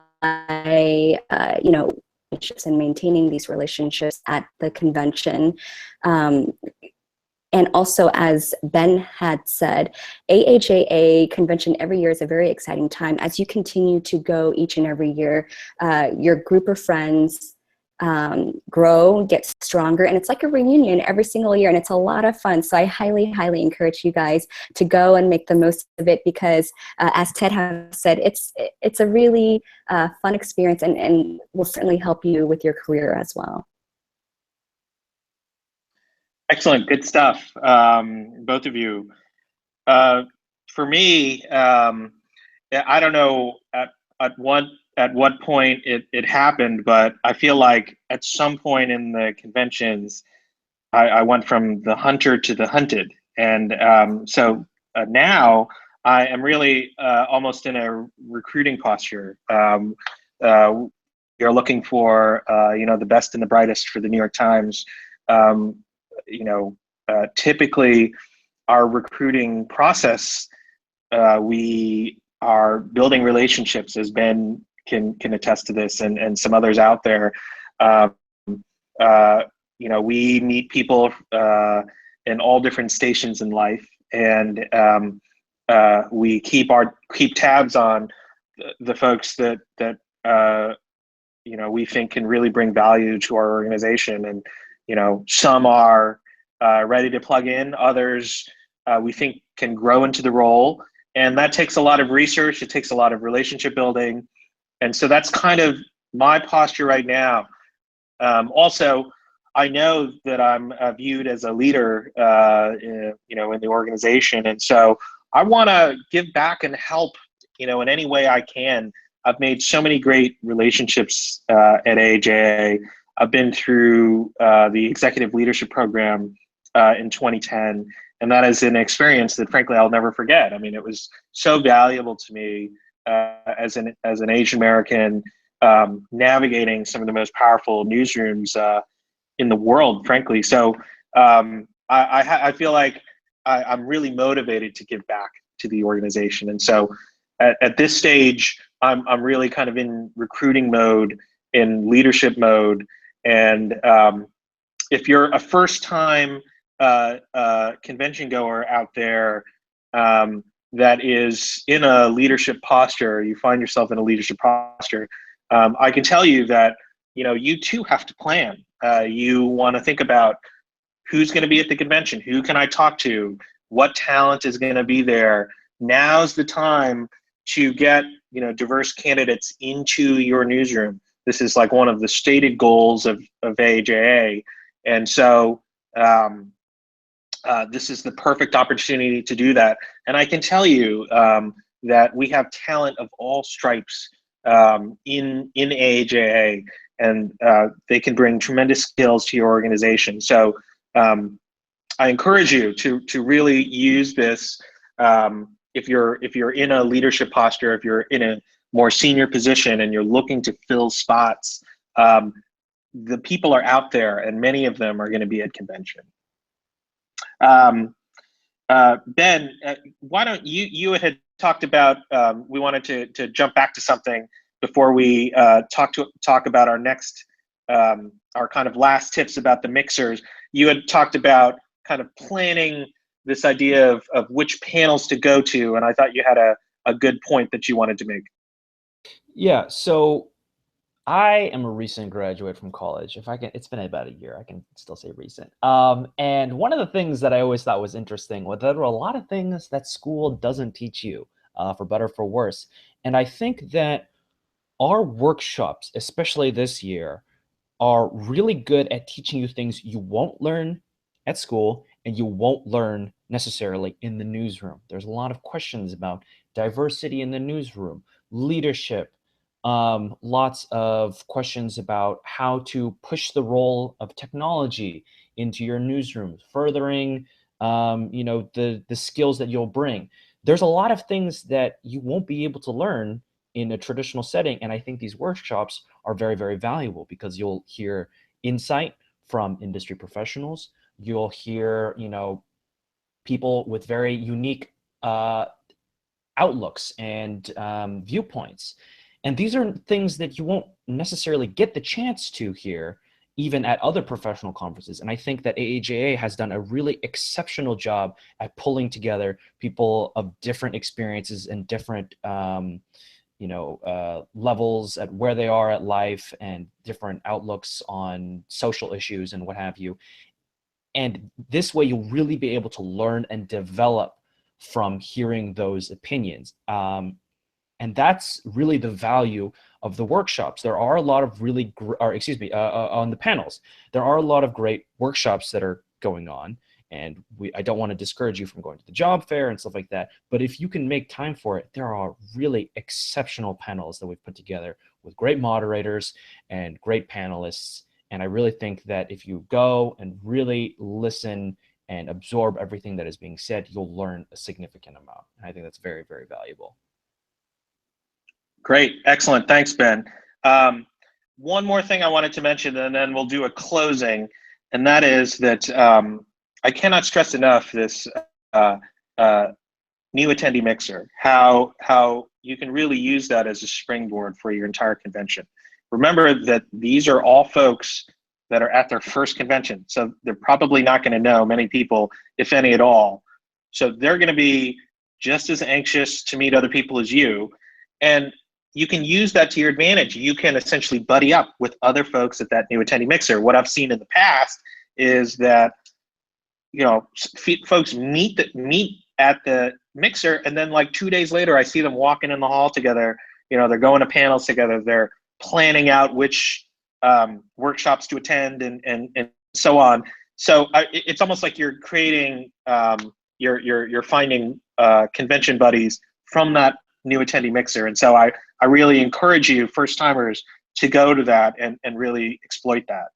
and maintaining these relationships at the convention. And also, as Ben had said, AAJA convention every year is a very exciting time. As you continue to go each and every year, your group of friends grow, get stronger, and it's like a reunion every single year, and it's a lot of fun. So I highly, highly encourage you guys to go and make the most of it, because as Ted has said, it's a really fun experience and will certainly help you with your career as well. Excellent, good stuff, both of you. For me, I don't know at what point it happened, but I feel like at some point in the conventions, I went from the hunter to the hunted. And so now I am really almost in a recruiting posture. You're looking for the best and the brightest for the New York Times. Typically our recruiting process, we are building relationships, as Ben can attest to this, and some others out there. We meet people in all different stations in life, and we keep tabs on the folks that we think can really bring value to our organization. And some are ready to plug in, others we think can grow into the role, and that takes a lot of research. It takes a lot of relationship building. And so that's kind of my posture right now. Also, I know that I'm viewed as a leader, in the organization. And so I want to give back and help, in any way I can. I've made so many great relationships at AAJA. I've been through the executive leadership program in 2010. And that is an experience that, frankly, I'll never forget. I mean, it was so valuable to me as an Asian American, navigating some of the most powerful newsrooms in the world, frankly. So I feel like I'm really motivated to give back to the organization. And so at this stage, I'm really kind of in recruiting mode, in leadership mode. And if you're a first-time convention goer out there that is in a leadership posture, you find yourself in a leadership posture, I can tell you that you too have to plan. You want to think about who's going to be at the convention, who can I talk to, what talent is going to be there. Now's the time to get diverse candidates into your newsroom. This is like one of the stated goals of AAJA, and so this is the perfect opportunity to do that. And I can tell you that we have talent of all stripes in AAJA, and they can bring tremendous skills to your organization. So I encourage you to really use this. If you're in a leadership posture, if you're in a more senior position and you're looking to fill spots, the people are out there, and many of them are going to be at convention. Ben, why don't you had talked about, we wanted to jump back to something before we talk about our next, our kind of last tips about the mixers. You had talked about kind of planning this idea of which panels to go to, and I thought you had a good point that you wanted to make. Yeah, so I am a recent graduate from college. If I can, it's been about a year. I can still say recent. And one of the things that I always thought was interesting was there were a lot of things that school doesn't teach you, for better or for worse. And I think that our workshops, especially this year, are really good at teaching you things you won't learn at school and you won't learn necessarily in the newsroom. There's a lot of questions about diversity in the newsroom, leadership, lots of questions about how to push the role of technology into your newsroom, furthering the skills that you'll bring. There's a lot of things that you won't be able to learn in a traditional setting, and I think these workshops are very, very valuable because you'll hear insight from industry professionals. You'll hear people with very unique outlooks and viewpoints. And these are things that you won't necessarily get the chance to hear even at other professional conferences. And I think that AAJA has done a really exceptional job at pulling together people of different experiences and different levels at where they are at life and different outlooks on social issues and what have you. And this way you'll really be able to learn and develop from hearing those opinions. And that's really the value of the workshops. There are a lot of really, on the panels, there are a lot of great workshops that are going on. And I don't want to discourage you from going to the job fair and stuff like that. But if you can make time for it, there are really exceptional panels that we've put together with great moderators and great panelists. And I really think that if you go and really listen and absorb everything that is being said, you'll learn a significant amount. And I think that's very, very valuable. Great. Excellent. Thanks, Ben. One more thing I wanted to mention, and then we'll do a closing, and that is that I cannot stress enough this new attendee mixer, how you can really use that as a springboard for your entire convention. Remember that these are all folks that are at their first convention, so they're probably not going to know many people, if any at all. So they're going to be just as anxious to meet other people as you, and you can use that to your advantage. You can essentially buddy up with other folks at that new attendee mixer. What I've seen in the past is that folks meet at the mixer, and then like 2 days later, I see them walking in the hall together. They're going to panels together. They're planning out which workshops to attend and so on. So it's almost like you're creating, you're finding convention buddies from that new attendee mixer. And so I really encourage you, first timers, to go to that and really exploit that.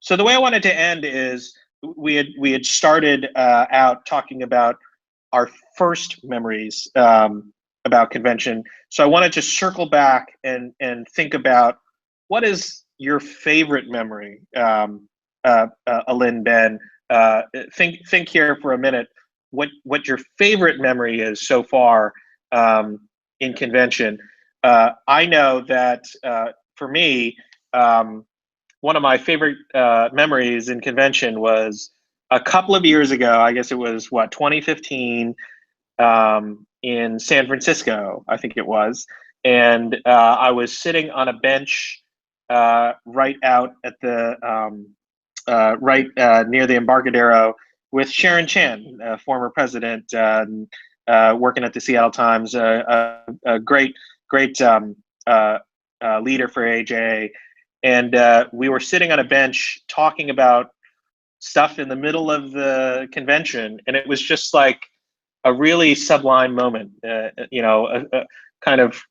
So the way I wanted to end is we had started out talking about our first memories about convention. So I wanted to circle back and think about what is your favorite memory, Alin, Ben. Think here for a minute. What your favorite memory is so far in convention. I know that for me, one of my favorite memories in convention was a couple of years ago. I guess it was 2015 in San Francisco, I think it was, and I was sitting on a bench right out at the near the Embarcadero with Sharon Chan, former president, working at the Seattle Times, a great leader for AJ. And we were sitting on a bench talking about stuff in the middle of the convention, and it was just like a really sublime moment. Kind of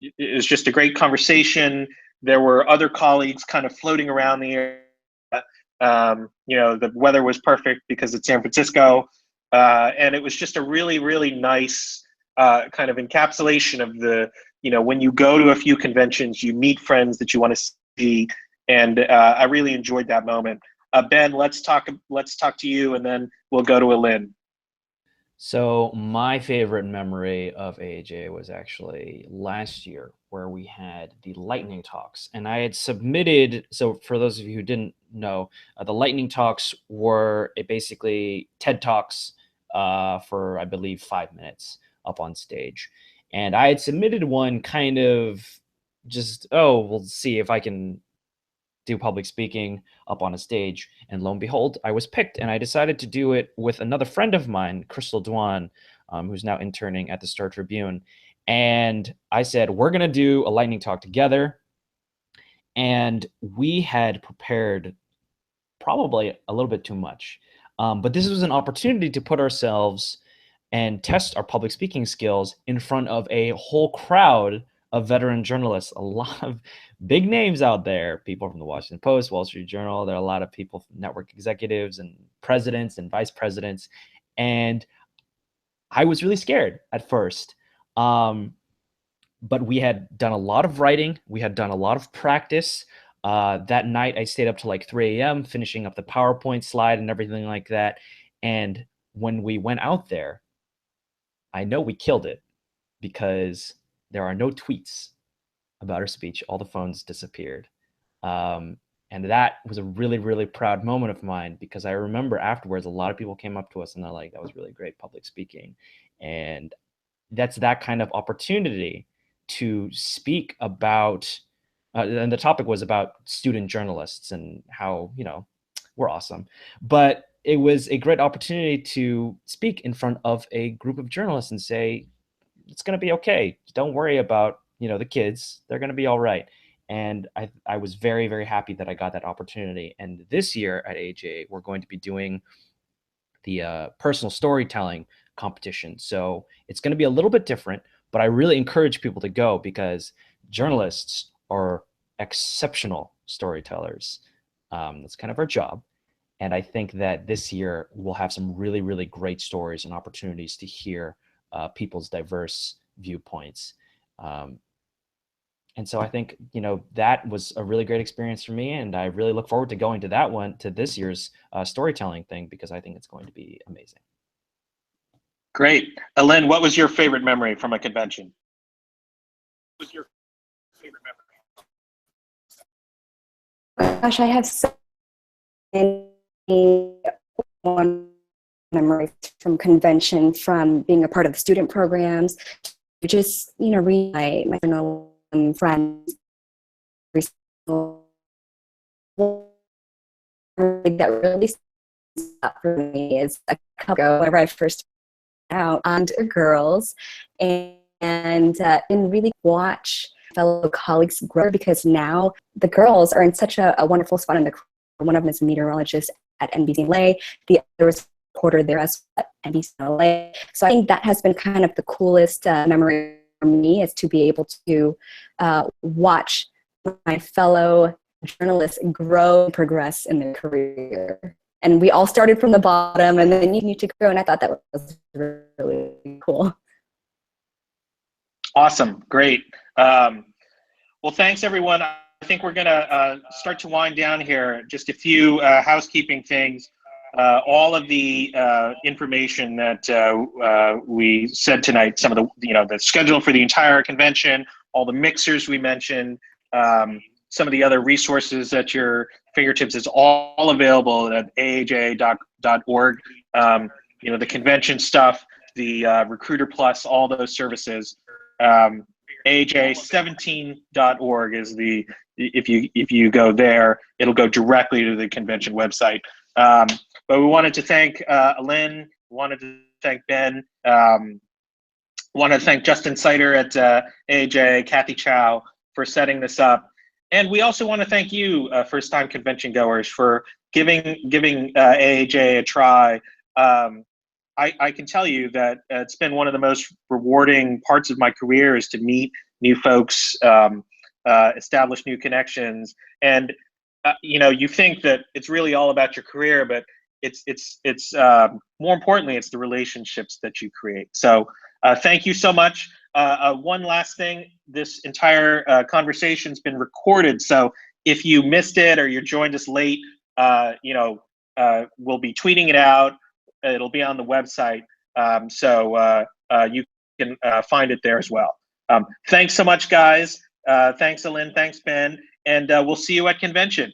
it was just a great conversation. There were other colleagues kind of floating around the area. The weather was perfect because it's San Francisco, and it was just a really, really nice kind of encapsulation of the, when you go to a few conventions, you meet friends that you want to see, and I really enjoyed that moment. Ben, let's talk to you, and then we'll go to Alin. So my favorite memory of AAJ was actually last year, where we had the lightning talks, and I had submitted. So for those of you who didn't know, the lightning talks were basically TED Talks for, I believe, 5 minutes up on stage. And I had submitted one kind of just, we'll see if I can do public speaking up on a stage. And lo and behold, I was picked, and I decided to do it with another friend of mine, Crystal Dwan, who's now interning at the Star Tribune. And I said, we're going to do a lightning talk together. And we had prepared probably a little bit too much. But this was an opportunity to put ourselves and test our public speaking skills in front of a whole crowd of veteran journalists, a lot of big names out there, people from the Washington Post, Wall Street Journal. There are a lot of people, network executives and presidents and vice presidents. And I was really scared at first. But we had done a lot of writing. We had done a lot of practice. That night, I stayed up till like 3 a.m., finishing up the PowerPoint slide and everything like that. And when we went out there, I know we killed it, because there are no tweets about our speech. All the phones disappeared. And that was a really, really proud moment of mine, because I remember afterwards, a lot of people came up to us and they're like, that was really great public speaking. And that's that kind of opportunity to speak about, and the topic was about student journalists and how, we're awesome. But it was a great opportunity to speak in front of a group of journalists and say, it's going to be okay. Don't worry about, the kids. They're going to be all right. And I was very, very happy that I got that opportunity. And this year at AJ, we're going to be doing the personal storytelling competition. So it's going to be a little bit different, but I really encourage people to go, because journalists are exceptional storytellers. That's kind of our job. And I think that this year we'll have some really, really great stories and opportunities to hear people's diverse viewpoints. And so I think, that was a really great experience for me. And I really look forward to going to this year's storytelling thing, because I think it's going to be amazing. Great. Alin, what was your favorite memory from a convention? What was your favorite memory? Gosh, I have so many memories from convention, from being a part of the student programs, to just, reading my friends. That really stood out for me is a couple ago, whenever I first out on girls, and really watch fellow colleagues grow, because now the girls are in such a wonderful spot in the career. One of them is a meteorologist at NBC LA. The other is a reporter there as at NBC LA. So I think that has been kind of the coolest memory for me, is to be able to watch my fellow journalists grow and progress in their career. and we all started from the bottom, and then you need to grow. And I thought that was really cool. Awesome, great. Well, thanks everyone. I think we're gonna start to wind down here. Just a few housekeeping things. All of the information that we said tonight, some of the, the schedule for the entire convention, all the mixers we mentioned, some of the other resources at your fingertips is all available at aaja.org. The convention stuff, the Recruiter Plus, all those services. AAJ17.org is the, if you go there, it'll go directly to the convention website. But we wanted to thank Lynn, wanted to thank Ben, wanted to thank Justin Sider at AAJ, Kathy Chow for setting this up. And we also want to thank you, first-time convention goers, for giving AAJ a try. I can tell you that it's been one of the most rewarding parts of my career is to meet new folks, establish new connections. And, you think that it's really all about your career, but it's more importantly, it's the relationships that you create. So thank you so much. One last thing, this entire conversation's been recorded. So if you missed it or you joined us late, we'll be tweeting it out. It'll be on the website, so you can find it there as well. Thanks so much, guys. Thanks, Alin. Thanks, Ben. And we'll see you at convention.